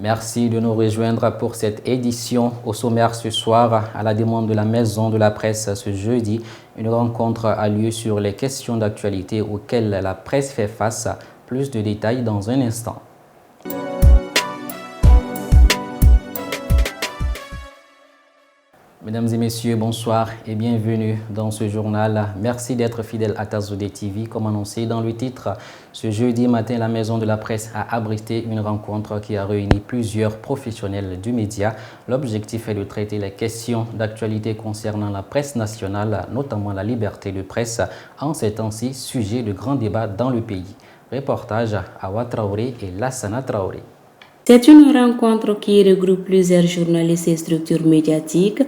Merci de nous rejoindre pour cette édition. Au sommaire ce soir, à la demande de la Maison de la Presse ce jeudi, une rencontre a lieu sur les questions d'actualité auxquelles la presse fait face. Plus de détails dans un instant. Mesdames et messieurs, bonsoir et bienvenue dans ce journal. Merci d'être fidèles à Tazodé TV. Comme annoncé dans le titre, ce jeudi matin, la Maison de la Presse a abrité une rencontre qui a réuni plusieurs professionnels du média. L'objectif est de traiter les questions d'actualité concernant la presse nationale, notamment la liberté de presse, en ces temps-ci, sujet de grand débat dans le pays. Reportage à Awa Traoré et Lassana Traoré. C'est une rencontre qui regroupe plusieurs journalistes et structures médiatiques.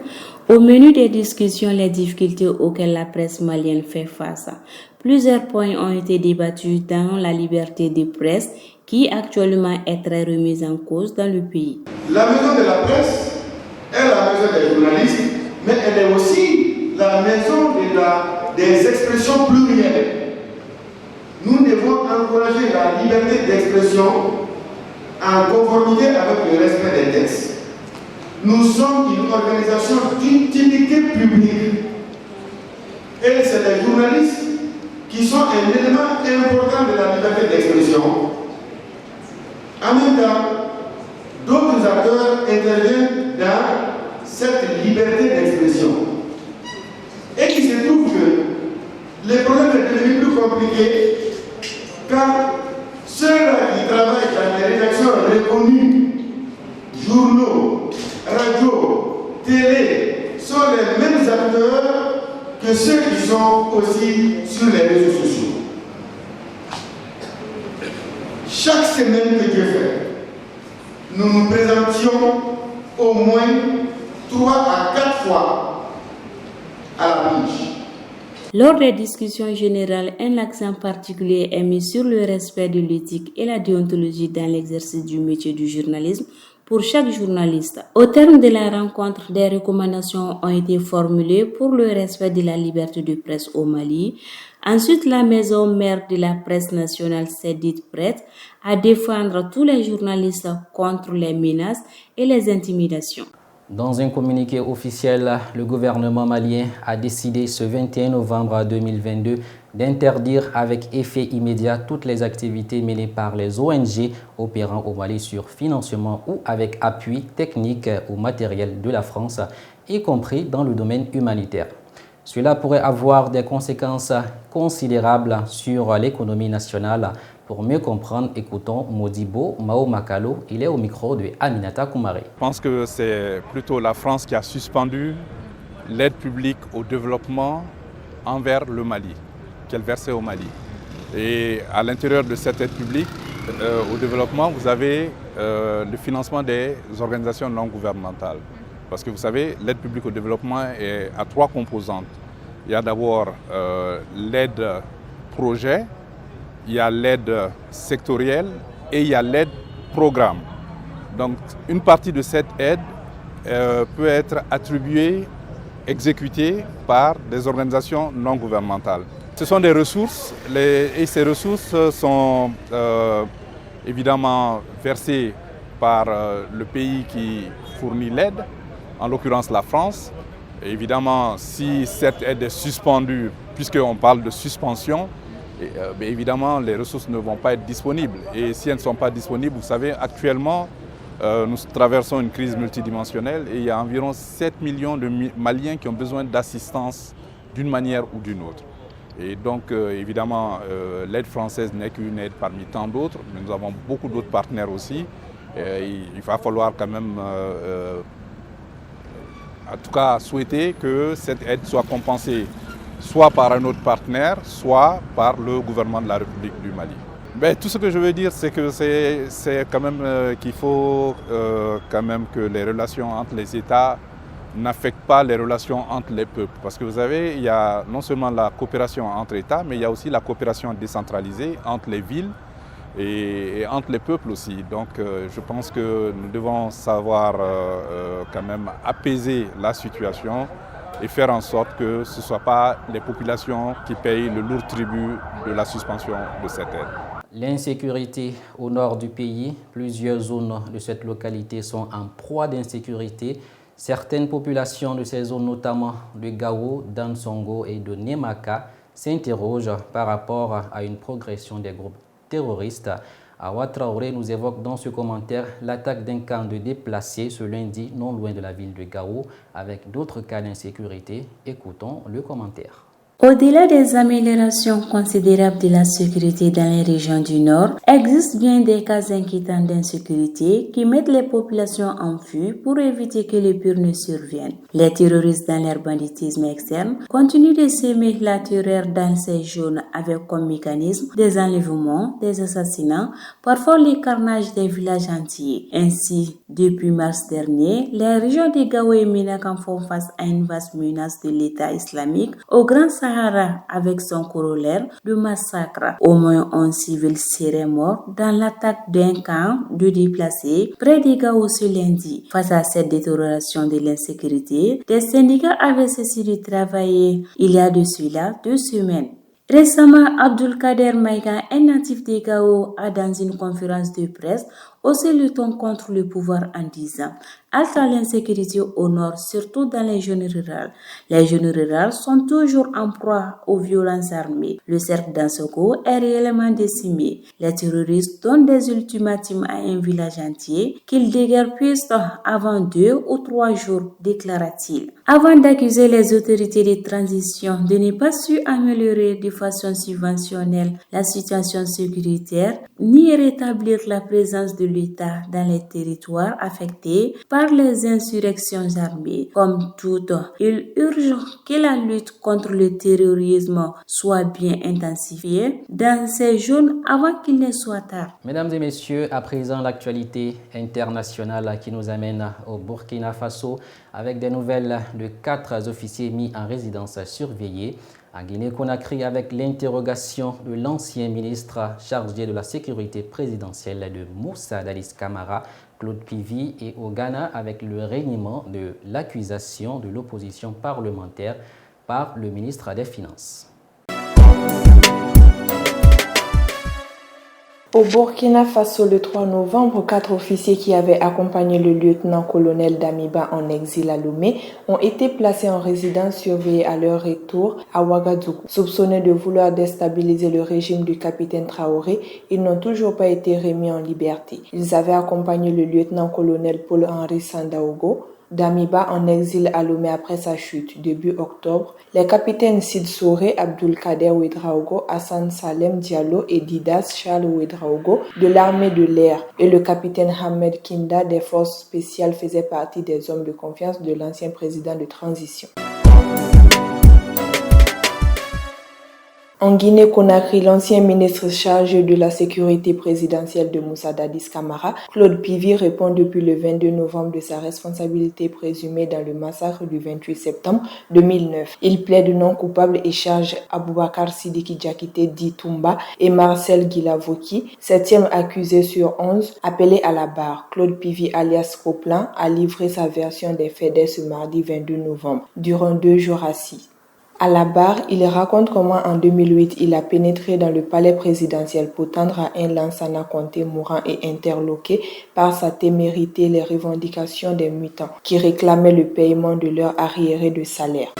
Au menu des discussions, les difficultés auxquelles la presse malienne fait face. Plusieurs points ont été débattus dans la liberté de presse qui actuellement est très remise en cause dans le pays. La maison de la presse est la maison des journalistes, mais elle est aussi la maison des expressions plurielles. Nous devons encourager la liberté d'expression en conformité avec le respect des textes. Nous sommes une organisation d'utilité publique et c'est les journalistes qui sont un élément important de la liberté d'expression. En même temps, d'autres acteurs interviennent dans cette liberté d'expression. Et il se trouve que les problèmes sont devenus plus compliqués car ceux-là qui travaillent dans les rédactions reconnues, journaux, radio, télé, sont les mêmes acteurs que ceux qui sont aussi sur les réseaux sociaux. Chaque semaine que Dieu fait, nous nous présentions au moins 3 à 4 fois à la pige. Lors des discussions générales, un accent particulier est mis sur le respect de l'éthique et la déontologie dans l'exercice du métier du journalisme pour chaque journaliste. Au terme de la rencontre, des recommandations ont été formulées pour le respect de la liberté de presse au Mali. Ensuite, la maison mère de la presse nationale s'est dite prête à défendre tous les journalistes contre les menaces et les intimidations. Dans un communiqué officiel, le gouvernement malien a décidé ce 21 novembre 2022 d'interdire avec effet immédiat toutes les activités menées par les ONG opérant au Mali sur financement ou avec appui technique ou matériel de la France, y compris dans le domaine humanitaire. Cela pourrait avoir des conséquences considérables sur l'économie nationale. Pour mieux comprendre, écoutons Modibo Mao Makalo, il est au micro de Aminata Koumaré. Je pense que c'est plutôt la France qui a suspendu l'aide publique au développement envers le Mali, qu'elle versait au Mali. Et à l'intérieur de cette aide publique au développement, vous avez le financement des organisations non gouvernementales. Parce que vous savez, l'aide publique au développement est à 3 composantes. Il y a d'abord l'aide projet, il y a l'aide sectorielle et il y a l'aide programme. Donc une partie de cette aide peut être attribuée, exécutée par des organisations non gouvernementales. Ce sont des ressources et ces ressources sont évidemment versées par le pays qui fournit l'aide, en l'occurrence la France. Et évidemment, si cette aide est suspendue, puisqu'on parle de suspension, évidemment, les ressources ne vont pas être disponibles. Et si elles ne sont pas disponibles, vous savez, actuellement, nous traversons une crise multidimensionnelle et il y a environ 7 millions de Maliens qui ont besoin d'assistance d'une manière ou d'une autre. Et donc, évidemment, l'aide française n'est qu'une aide parmi tant d'autres, mais nous avons beaucoup d'autres partenaires aussi. Il va falloir quand même, en tout cas, souhaiter que cette aide soit compensée soit par un autre partenaire, soit par le gouvernement de la République du Mali. Tout ce que je veux dire, c'est que c'est quand même qu'il faut quand même que les relations entre les États n'affectent pas les relations entre les peuples. Parce que vous savez, il y a non seulement la coopération entre États, mais il y a aussi la coopération décentralisée entre les villes et entre les peuples aussi. Donc je pense que nous devons savoir quand même apaiser la situation et faire en sorte que ce ne soit pas les populations qui payent le lourd tribut de la suspension de cette aide. L'insécurité au nord du pays, plusieurs zones de cette localité sont en proie d'insécurité. Certaines populations de ces zones, notamment de Gao, d'Ansongo et de Nemaka, s'interrogent par rapport à une progression des groupes terroristes. Awa Traoré nous évoque dans ce commentaire l'attaque d'un camp de déplacés ce lundi non loin de la ville de Gao avec d'autres cas d'insécurité. Écoutons le commentaire. Au-delà des améliorations considérables de la sécurité dans les régions du Nord, existent bien des cas inquiétants d'insécurité qui mettent les populations en fuite pour éviter que le pire ne survienne. Les terroristes dans leur banditisme externe continuent de s'aimer la terreur dans ces zones avec comme mécanisme des enlèvements, des assassinats, parfois les carnages des villages entiers. Ainsi, depuis mars dernier, les régions de Gao et Menaka font face à une vaste menace de l'État islamique au Grand Sahara avec son corollaire de massacre. Au moins 11 civils seraient morts dans l'attaque d'un camp de déplacés près de Gao ce lundi. Face à cette détérioration de l'insécurité, des syndicats avaient cessé de travailler il y a de cela 2 semaines. Récemment, Abdulkader Maïga, un natif de Gao, a dans une conférence de presse haussé le ton contre le pouvoir en disant « Halte à l'insécurité au nord, surtout dans les zones rurales. Les zones rurales sont toujours en proie aux violences armées. Le cercle d'Ansongo est réellement décimé. Les terroristes donnent des ultimatums à un village entier qu'ils déguerpissent avant 2 ou 3 jours, déclara-t-il. Avant d'accuser les autorités de transition de ne pas su améliorer de façon subventionnelle la situation sécuritaire, ni rétablir la présence de l'État dans les territoires affectés par les insurrections armées. Comme tout, il urge que la lutte contre le terrorisme soit bien intensifiée dans ces zones avant qu'il ne soit tard. Mesdames et messieurs, à présent l'actualité internationale qui nous amène au Burkina Faso avec des nouvelles de 4 officiers mis en résidence surveillée. En Guinée-Conakry, avec l'interrogation de l'ancien ministre chargé de la sécurité présidentielle de Moussa Dadis Camara, Claude Pivy, et au Ghana avec le reniement de l'accusation de l'opposition parlementaire par le ministre des Finances. Au Burkina Faso, le 3 novembre, 4 officiers qui avaient accompagné le lieutenant-colonel Damiba en exil à Lomé ont été placés en résidence surveillée à leur retour à Ouagadougou. Soupçonnés de vouloir déstabiliser le régime du capitaine Traoré, ils n'ont toujours pas été remis en liberté. Ils avaient accompagné le lieutenant-colonel Paul-Henri Sandaogo Damiba en exil à Lomé après sa chute, début octobre. Les capitaines Sid Souré, Abdulkader Ouedraogo, Hassan Salem Diallo et Didas Charles Ouedraogo de l'armée de l'air et le capitaine Ahmed Kinda des forces spéciales faisaient partie des hommes de confiance de l'ancien président de transition. En Guinée-Conakry, l'ancien ministre chargé de la sécurité présidentielle de Moussa Dadis Camara, Claude Pivy, répond depuis le 22 novembre de sa responsabilité présumée dans le massacre du 28 septembre 2009. Il plaide non coupable et charge Aboubakar Sidiki Diakité dit Toumba et Marcel Guilavoki, 7e accusé sur 11, appelé à la barre. Claude Pivy alias Coplan a livré sa version des faits dès ce mardi 22 novembre, durant 2 jours assis. À la barre, il raconte comment en 2008, il a pénétré dans le palais présidentiel pour tendre à un Lansana Conté mourant et interloqué par sa témérité les revendications des mutants qui réclamaient le paiement de leur arriéré de salaire.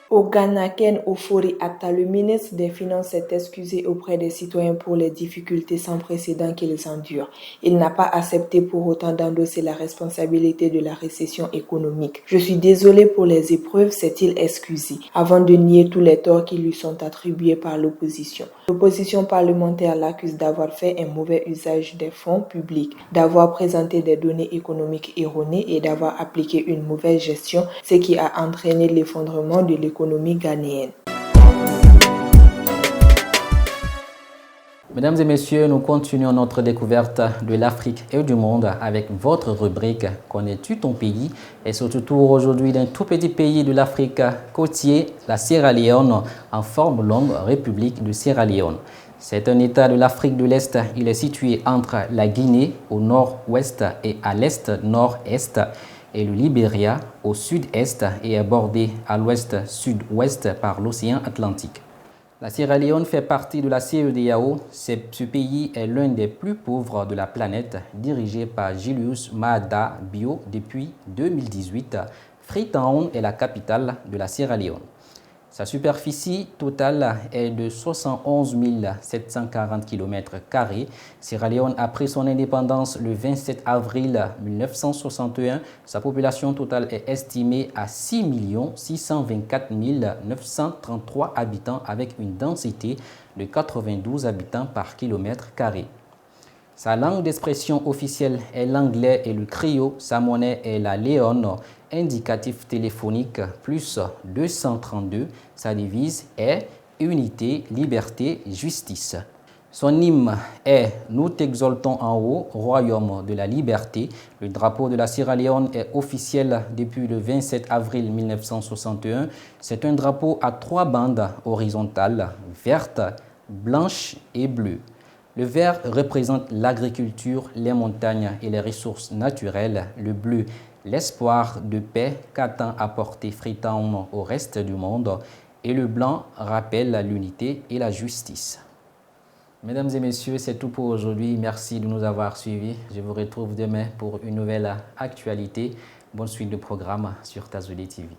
Au Ghana, Ken Ofori-Atta, le ministre des Finances, s'est excusé auprès des citoyens pour les difficultés sans précédent qu'ils endurent. Il n'a pas accepté pour autant d'endosser la responsabilité de la récession économique. « Je suis désolé pour les épreuves », s'est-il excusé, avant de nier tous les torts qui lui sont attribués par l'opposition. L'opposition parlementaire l'accuse d'avoir fait un mauvais usage des fonds publics, d'avoir présenté des données économiques erronées et d'avoir appliqué une mauvaise gestion, ce qui a entraîné l'effondrement de l'économie ghanéenne. Mesdames et messieurs, nous continuons notre découverte de l'Afrique et du monde avec votre rubrique « Connais-tu ton pays ?» et c'est au tour aujourd'hui d'un tout petit pays de l'Afrique côtier, la Sierra Leone, en forme longue République de Sierra Leone. C'est un État de l'Afrique de l'Est. Il est situé entre la Guinée au nord-ouest et à l'est-nord-est et le Libéria au sud-est et est bordé à l'ouest-sud-ouest par l'océan Atlantique. La Sierra Leone fait partie de la CEDEAO. Ce pays est l'un des plus pauvres de la planète, dirigé par Julius Maada Bio depuis 2018. Freetown est la capitale de la Sierra Leone. Sa superficie totale est de 71 740 km². Sierra Leone a pris son indépendance le 27 avril 1961. Sa population totale est estimée à 6 624 933 habitants avec une densité de 92 habitants par km². Sa langue d'expression officielle est l'anglais et le créole. Sa monnaie est la léone. Indicatif téléphonique plus 232. Sa devise est unité, liberté, justice. Son hymne est « Nous t'exaltons en haut, royaume de la liberté ». Le drapeau de la Sierra Leone est officiel depuis le 27 avril 1961. C'est un drapeau à 3 bandes horizontales, vertes, blanches et bleues. Le vert représente l'agriculture, les montagnes et les ressources naturelles. Le bleu, l'espoir de paix qu'attend apporter Freetown au reste du monde. Et le blanc rappelle l'unité et la justice. Mesdames et messieurs, c'est tout pour aujourd'hui. Merci de nous avoir suivis. Je vous retrouve demain pour une nouvelle actualité. Bonne suite de programme sur Tazoude TV.